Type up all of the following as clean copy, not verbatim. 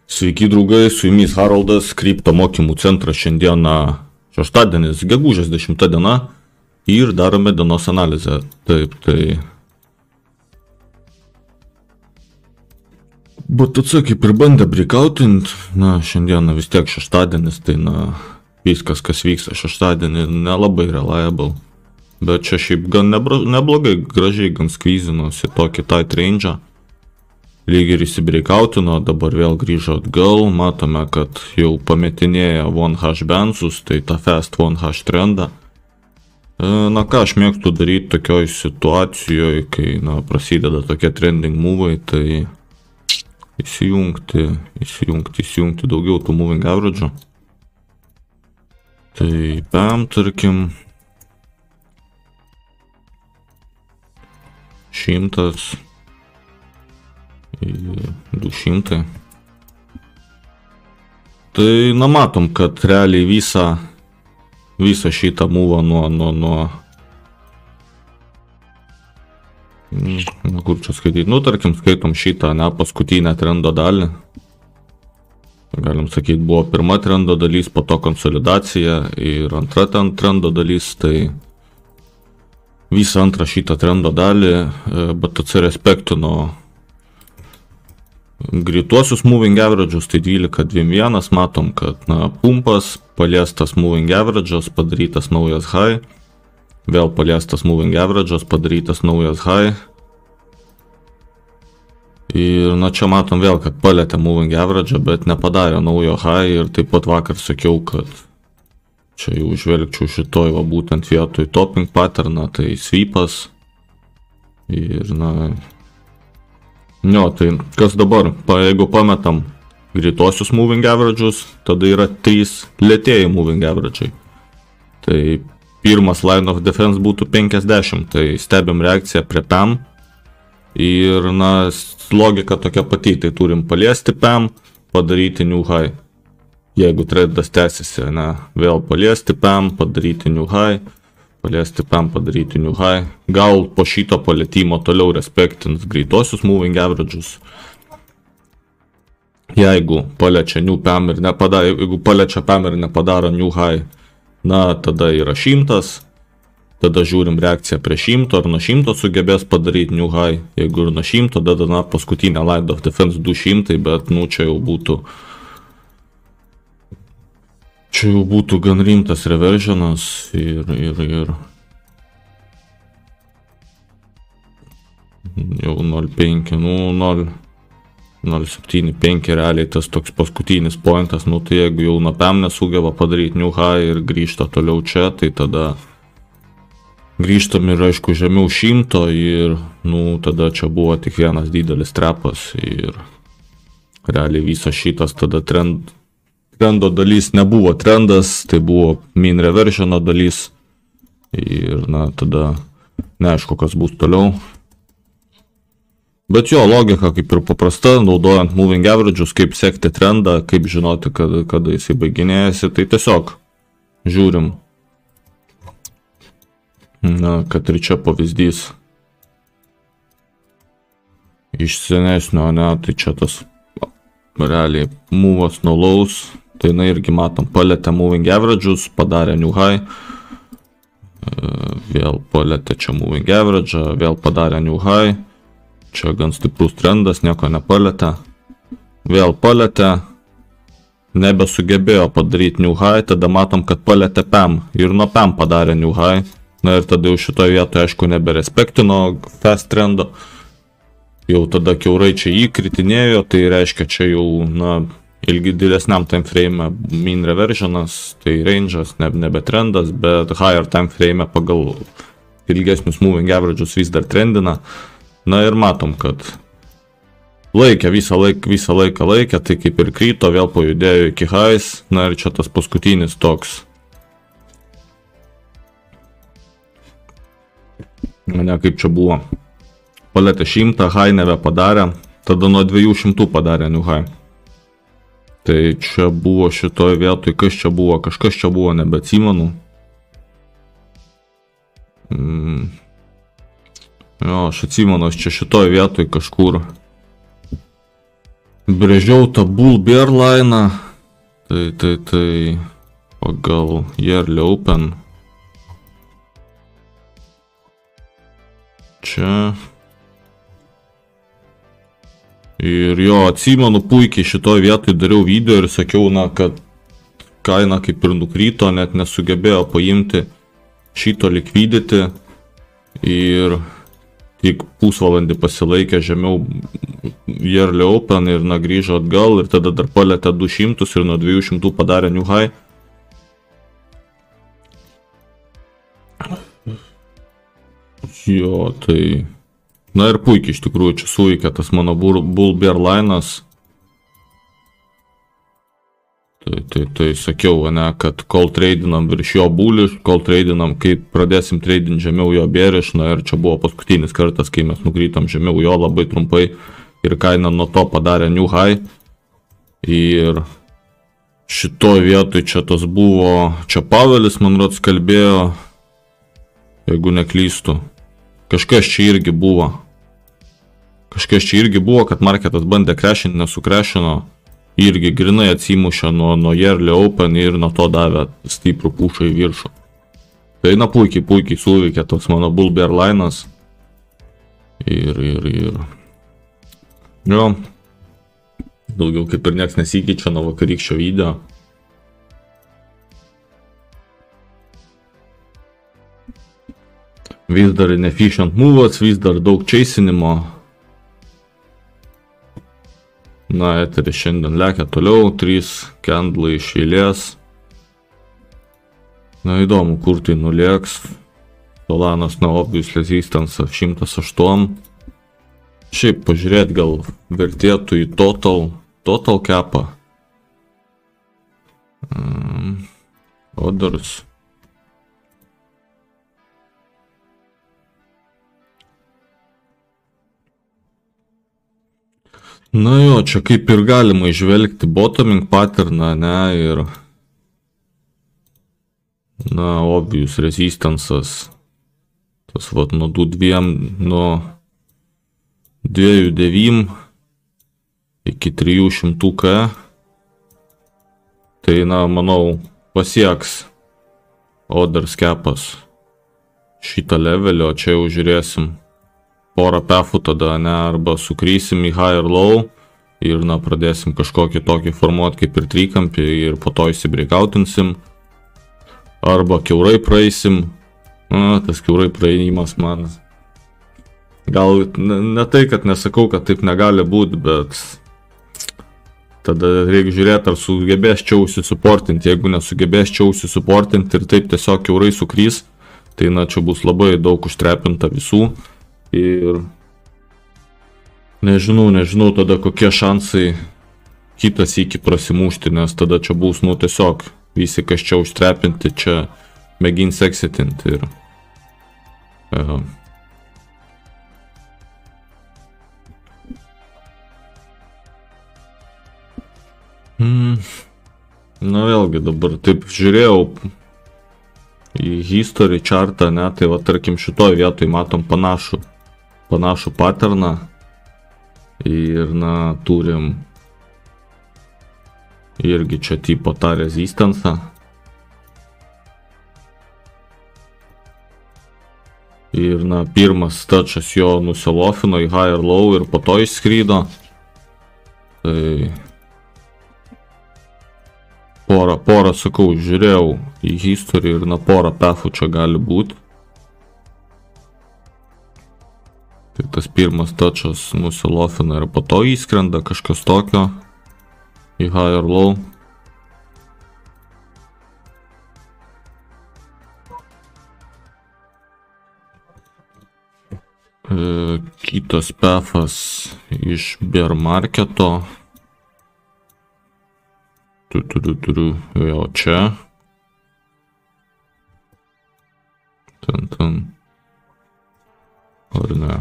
Sveiki draugai, su jumis Haroldas, Krypto mokymų centras. Šiandieną šeštadienis, gegužės 10 diena ir darome dienos analizę. Taip, tai BTC kaip ir bandė breakoutint, šiandieną vis tiek šeštadienis, tai viskas, kas vyksta šeštadienį, nelabai reliable. Bet čia šiaip gan neblogai, gražiai gan skvyzinosi tokį tight range'ą. Lyg ir įsibreikautino, dabar vėl grįžo atgal, matome, kad jau pametinėja 1H bounces, tai tą fast 1H trendą. Ką aš mėgstu daryti tokioj situacijoje, kai prasideda tokie trending movai, tai įsijungti daugiau tų moving average'ų. Tai PAM, tarkim, 100 200. Tai matom, kad realiai visą šitą movą nuo kur čia skaityti, tarkim skaitom šitą, paskutinę trendo dalį. Galim sakyti, buvo pirma trendo dalis, po to konsolidacija ir antra trendo dalis, tai visą antrą šitą trendo dalį BTC respektino greituosius moving average'us, tai 12.21, matom, kad pumpas, paliestas moving average'as, padarytas naujas high, vėl paliestas moving average'as, padarytas naujas high. Ir čia matom vėl, kad palietė moving average'ą, bet nepadarė naujo high ir taip pat vakar sakiau, kad čia jau žvelgčiau šitoj būtent vietoj topping patterną, tai sweepas. Ir tai kas dabar, jeigu pametam greituosius moving average'us, tada yra 3 lėtieji moving average'ai. Tai pirmas line of defense būtų 50, tai stebim reakciją prie PAM. Ir logika tokia pati, tai turim paliesti PAM, padaryti new high. Jeigu tradas tęsiasi, vėl paliesti PAM, padaryti new high. Paliesti PAM, padaryti new high. Gal po šito palietimo toliau respektins greituosius moving average'us. Jeigu paliečia new PAM ir nepadaro, jeigu paliečia PAM ir nepadaro new high, tada yra 100. Tada žiūrim reakciją prie 100, ar nuo 100 sugebės padaryti new high. Jeigu ir nuo 100, tada paskutinė line of defense 200, bet čia jau būtų gan rimtas reversionas ir jau 0.5, 0.75 realiai tas toks paskutinis pointas, tai jeigu jau nuo PAM nesugeba padaryti new high ir grįžta toliau čia, tai tada grįžtam ir aišku žemiau 100 ir tada čia buvo tik vienas didelis trapas ir realiai visas šitas tada trendo dalis nebuvo trendas, tai buvo mean reversiono dalis ir tada neaišku, kas bus toliau. Bet jo logika kaip ir paprasta, naudojant moving average'us, kaip sekti trendą, kaip žinoti, kada jisai baiginėjasi, tai tiesiog žiūrim, kad ir čia pavyzdys iš senesnio, tai čia tas realiai movas nulaus. Tai irgi matom, palietė moving average'us, padarė new high, vėl palietė čia moving average'ą, vėl padarė new high, čia gan stiprus trendas, nieko nepalietė, vėl palietė, nebesugebėjo padaryti new high, tada matom, kad palietė PAM ir nuo PAM padarė new high, ir tada jau šitoje vietoje aišku neberespektino fast trendo, jau tada kiaurai čia jį kritinėjo, tai reiškia čia jau ilgi didesniam time frame mean reversionas, tai range'as, nebe trendas, bet higher time frame pagal ilgesnius moving average'us vis dar trendina. Ir matom, kad visą laiką laikė, tai kaip ir kryto, vėl pajudėjo iki highs, ir čia tas paskutinis toks. Kaip čia buvo. Palietė 100, high nebepadarė, tada nuo 200 padarė new high. Tai čia buvo šitoje vietoje, kas čia buvo, kažkas čia buvo, nebeatsimenu. Jo, aš atsimenu, čia šitoje vietoje kažkur brėžiau tą Bull Bear line'ą. Tai pagal Yearly Open. Čia. Ir jo, atsimenu puikiai šitoj vietoj dariau video ir sakiau, kad kaina kaip ir nukryto, net nesugebėjo paimti šito liquidity ir tik pusvalandį pasilaikė žemiau Yearly Open ir grįžo atgal ir tada dar palėtė 200 ir nuo 200 padarė new high. Jo, tai... Na ir puikiai iš tikrųjų čia suveikė tas mano Bull Bear line'as. Tai sakiau, kad kol treidinam virš jo bullish, kol treidinam, kai pradėsim treidinti žemiau jo bearish, ir čia buvo paskutinis kartas, kai mes nukrytam žemiau jo labai trumpai ir kaina nuo to padarė new high. Ir šitoj vietoj čia tas buvo, čia Pavelis, man rods, kalbėjo, jeigu neklystu. Kažkas čia irgi buvo, kad marketas bandė crashinti, nesucrashino. Irgi grinai atsimušė nuo Yearly Open ir nuo to davė stiprų pušą į viršų. Tai puikiai suveikė toks mano Bull Bear line'as. Ir. Jo. Daugiau kaip ir nieks nesikeičia nuo vakarykščio video. Vis dar inefficient move'as, vis dar daug chasinimo. Eteris šiandien lekia toliau, 3 candlai iš eilės. Įdomu, kur tai nulėks. Solanas obvious resistance 108. Šiaip pažiūrėt gal vertėtų į total capą. Orders. Jo, čia kaip ir galima išvelgti bottoming patterną, ir obvious resistance'as, tas nuo 2.9 iki 300k, tai manau pasieks orders cap'as šitą levelį, o čia jau žiūrėsim porą pefų tada, arba sukrysim į high ir low ir pradėsim kažkokį tokį formuoti kaip ir trikampį ir po to įsibreikautinsim, arba kiaurai praeisim. Tas kiaurai praėjimas man gal ne tai, kad nesakau, kad taip negali būti, bet tada reikia žiūrėti, ar sugebės čia užsisuportinti. Jeigu nesugebės čia užsisuportinti ir taip tiesiog kiaurai sukrys, tai čia bus labai daug užtrepinta visų. Ir nežinau tada kokie šansai kitas iki prasimušti, nes tada čia bus, tiesiog visi, kas čia užtrepinti, čia mėgins exitinti. Ir vėlgi dabar taip žiūrėjau į history chartą, tai tarkim šitoj vietoj matom panašų patterną ir turim irgi čia tipo tą rezistansą ir pirmas touchas jo nusilofino į high ir low ir po to išskrydo. Tai porą sakau, žiūrėjau į history ir porą pefų čia gali būti. Tai tas pirmas touchas nusilofina ir po to įskrenda kažkas tokio į high ir low. Kitas pefas iš bear marketo. Turiu jo čia. Ten. Ar ne?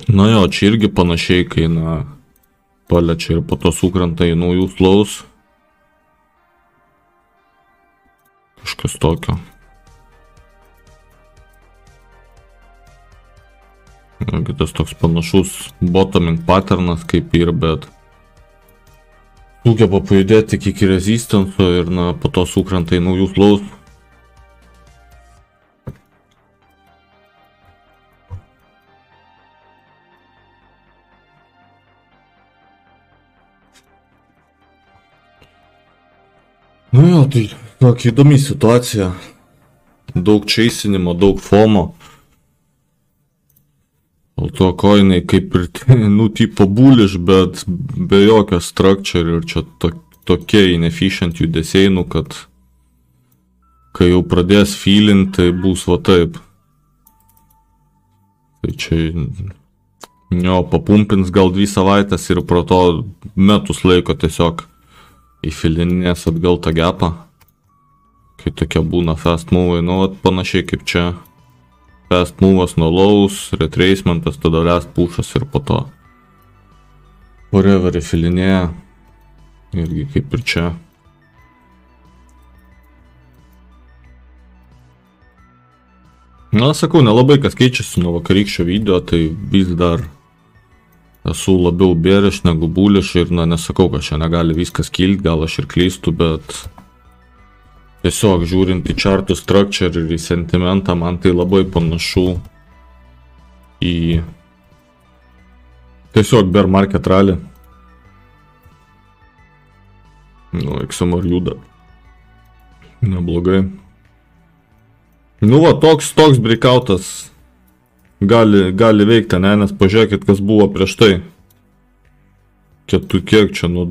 Jo, čia irgi panašiai, kai paliečia ir po to sukrenta į naujus lows. Kažkas tokio. Tas toks panašus bottoming patternas kaip ir, bet sugeba pajudėti iki rezistanso ir po to sukrenta į naujus lows. Jo, tai tokia įdomi situacija. Daug cheisinimo, daug FOMO. O to koinai kaip ir, tipo bullish, bet be jokio structure ir čia tokie inefficient judesiai, kad kai jau pradės feeling, tai bus va taip. Tai čia papumpins gal 2 savaitės ir pro to metus laiko tiesiog įfilinės atgal tą gapą. Kai tokia būna fast move, panašiai kaip čia. Fast move'as nuo lows, retracementas, tada last push'as ir po to forever įfilinėja. Irgi kaip ir čia. Sakau, nelabai kas keičiasi nuo vakarykščio video, tai vis dar esu labiau bearish negu bullish ir nesakau, kad čia negali viskas kilti, gal aš ir klystu, bet tiesiog žiūrint į chartų structure ir į sentimentą, man tai labai panašu į tiesiog bear market rally. XMR juda neblogai. Toks breakoutas gali veikti, nes pažiūrėkit, kas buvo prieš tai. Kiek čia nuo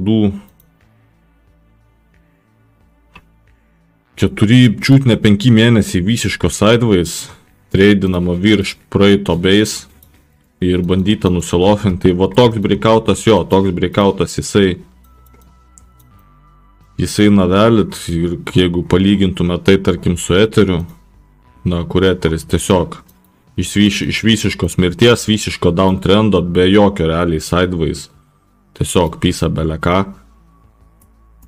4,5 mėnesiai visiško sideways, treidinama virš praeito base ir bandyta nusilofinti. Va toks breakoutas jisai navelit ir jeigu palygintume tai tarkim su eteriu, kur eteris tiesiog iš visiškos mirties, visiško downtrendo, be jokio realiai sideways, tiesiog pisa beleką.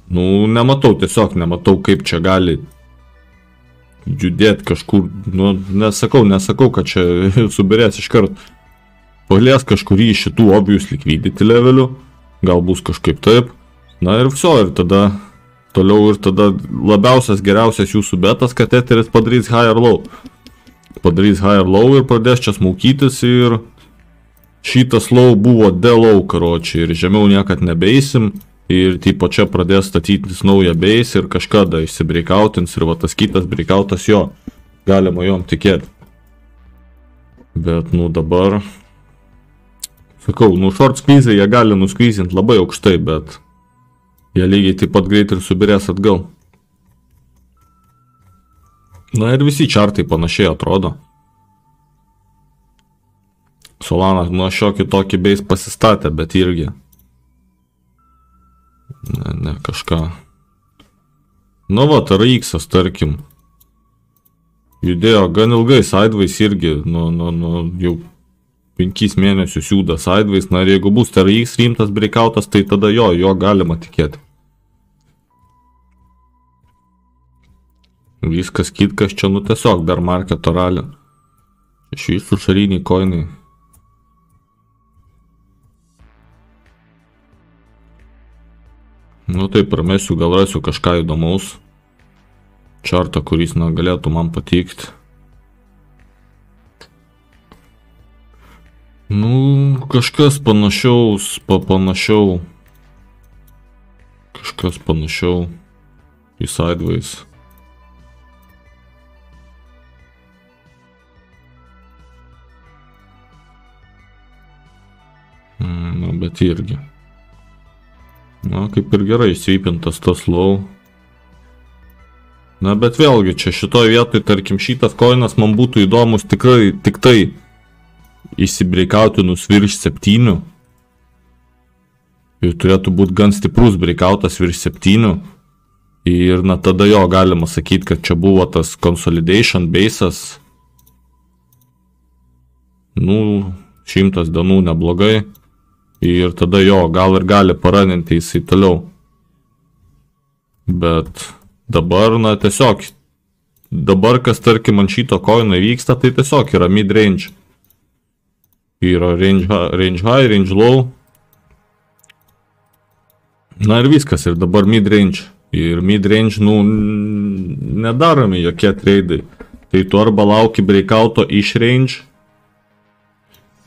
Nematau, kaip čia gali judėti kažkur, nesakau, kad čia subirės iš kart. Palies kažkurį iš šitų obvious liquidity levelių, gal bus kažkaip taip, ir viso, ir tada toliau, ir tada labiausias geriausias jūsų betas, kad eteris padarys higher low. Padarys higher low ir pradės čia smaukytis ir šitas low buvo de-low, karočiui, ir žemiau niekad nebeisim. Ir tipo čia pradės statytis naują base ir kažkada išsibreakautins ir va tas kitas breakoutas galima jom tikėti. Bet dabar, sakau, short squeeze jie gali nuskvizinti labai aukštai, bet jie lygiai taip pat greit ir subirės atgal. Ir visi chartai panašiai atrodo. Solana nuo šiokį tokį base pasistatė, bet irgi ne kažką. RX-as, tarkim, judėjo gan ilgai sideways irgi, jau 5 mėnesius juda sideways, ir jeigu bus RX rimtas breakoutas, tai tada jo galima tikėti. Viskas kitkas čia, tiesiog bear marketo rally. Iš visų šariniai koinai. Taip, pramesiu, gal rasiu kažką įdomaus. Chartą, kuris galėtų man patikti. Kažkas panašiau į sideways. Bet irgi. Kaip ir gerai įsipintas tas low. Bet vėlgi, čia šitoj vietoj, tarkim, šitas koinas man būtų įdomus tikrai tik tai įsibreakautinus virš 7. Ir turėtų būti gan stiprus breakoutas virš 7. Ir tada galima sakyti, kad čia buvo tas consolidation base'as. 100 dienų neblogai. Ir tada gal ir gali paraninti jisai toliau. Bet dabar, tiesiog, dabar kas, tarkim, ant šito koino vyksta, tai tiesiog yra mid-range. Yra range high, range low. Na ir viskas, ir dabar mid-range. Ir mid-range, nu, nedaromi jokie tradeai. Tai tu arba lauki breakouto iš range.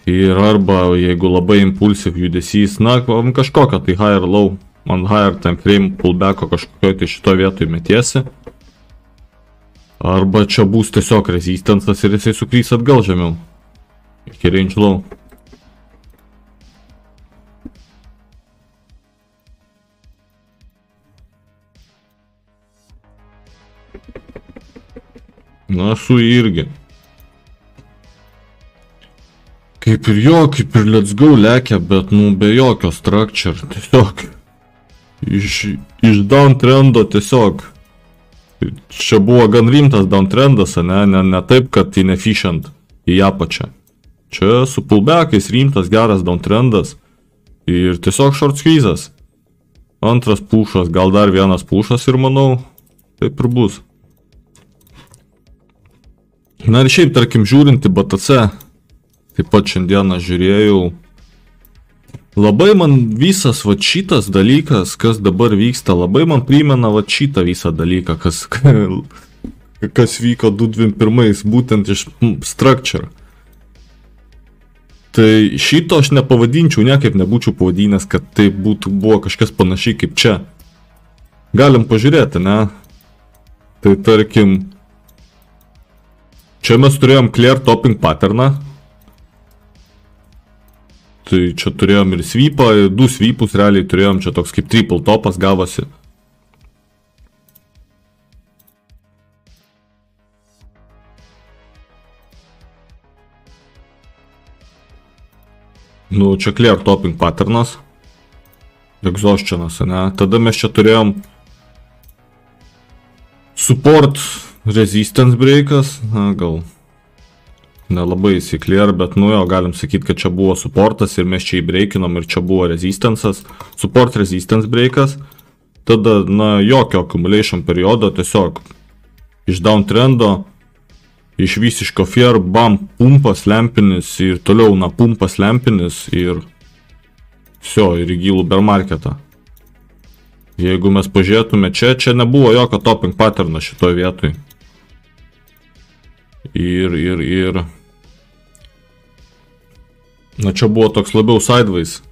Ir arba, jeigu labai impulsive judesys, na, kažkokia tai high ir low. Man higher time frame pullbacko kažkokio tai šito vietoj metiesi. Arba čia bus tiesiog rezistansas ir jisai sukrys atgal žemiau. Iki range low. Na, su irgi. Kaip ir jo, kaip ir let's go lekia, bet nu be jokio structure. Tiesiog. Iš downtrendo tiesiog. Čia buvo gan rimtas downtrendas, ne taip, kad inefficient į apačią. Čia su pullbackais rimtas geras downtrendas ir tiesiog short squeezas. Antras pušas, gal dar vienas pušas ir manau, taip ir bus. Na ir šiaip, tarkim, žiūrinti BTC, taip pat šiandieną žiūrėjau, labai man visas va šitas dalykas, kas dabar vyksta, labai man primena va šitą visą dalyką, kas vyko 2021, būtent iš structure. Tai šito aš nepavadinčiau, niekaip nebūčiau pavadinęs, kad tai buvo kažkas panašiai kaip čia. Galim pažiūrėti, ne? Tai tarkim, čia mes turėjom clear topping patterną. Tai čia turėjom ir sweepą, du sweepus realiai turėjom, čia toks kaip triple topas gavosi. Nu, čia clear topping patternas. Exhaustionas, ne? Tada mes čia turėjom support resistance breakas, na, gal nelabai įsikliar, bet nu jo, galim sakyti, kad čia buvo supportas ir mes čia įbreikinom ir čia buvo resistance'as, support resistance breakas, tada, na, jokio accumulation periodo, tiesiog iš downtrendo, iš visiško fear, bam, pumpas lempinis ir toliau, na, pumpas lempinis ir visio, ir į gilų bear marketą. Jeigu mes pažiūrėtume čia nebuvo jokio topping patterno šitoj vietoj. Ir na, čia buvo toks labiau sideways,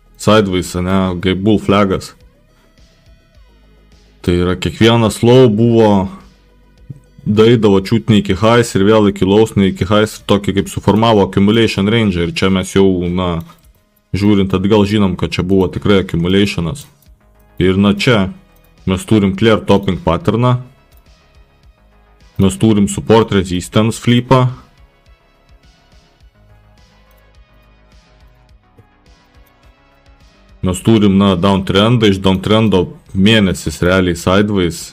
ne, kaip bull flagas. Tai yra kiekvienas low buvo, daidavo čiutnį iki highs ir vėl iki lows, ne iki highs, tokį kaip suformavo accumulation range. Ir čia mes jau, na, žiūrint atgal žinom, kad čia buvo tikrai accumulationas. Ir na čia mes turim clear topping patterną. Mes turim support resistance flipą. Mes turim, na, downtrendą, iš downtrendo mėnesis realiai sideways.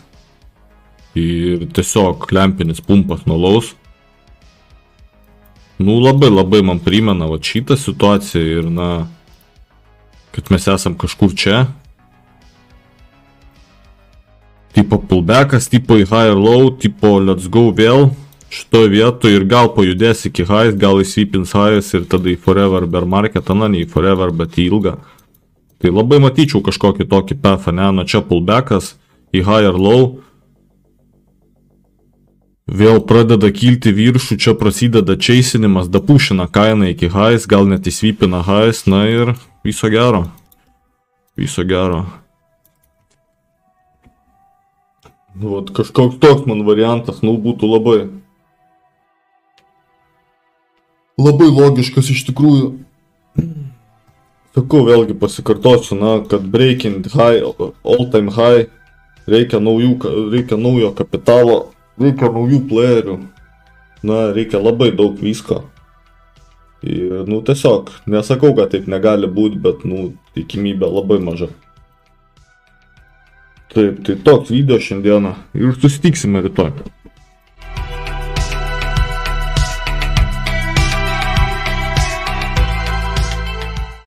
Ir tiesiog lempinis pumpas nuo lows. Nu, labai man primena va šitą situaciją ir, na, kad mes esam kažkur čia. Tipo pullbackas, tipo į high low, tipo let's go vėl šitoje vietoje ir gal pajudės iki highs, gal į sweepins highs ir tada į forever bear marketą, na, ne į forever, bet į ilgą. Tai labai matyčiau kažkokį tokį pathą, ne, na čia pullbackas į high low. Vėl pradeda kilti viršų, čia prasideda chaseinimas, dapušina kainą iki highs, gal net įsweepina highs, na ir viso gero. Viso gero. Nu, vat kažkoks toks man variantas, nu, būtų labai logiškas iš tikrųjų. Sakau, vėlgi pasikartosiu, na, kad breaking high, all time high, reikia naujo kapitalo, reikia naujų playerių, na, reikia labai daug visko. Ir, nu, tiesiog, nesakau, kad taip negali būti, bet, nu, tikimybė labai maža. Taip, tai toks video šiandieną ir susitiksime rytoj.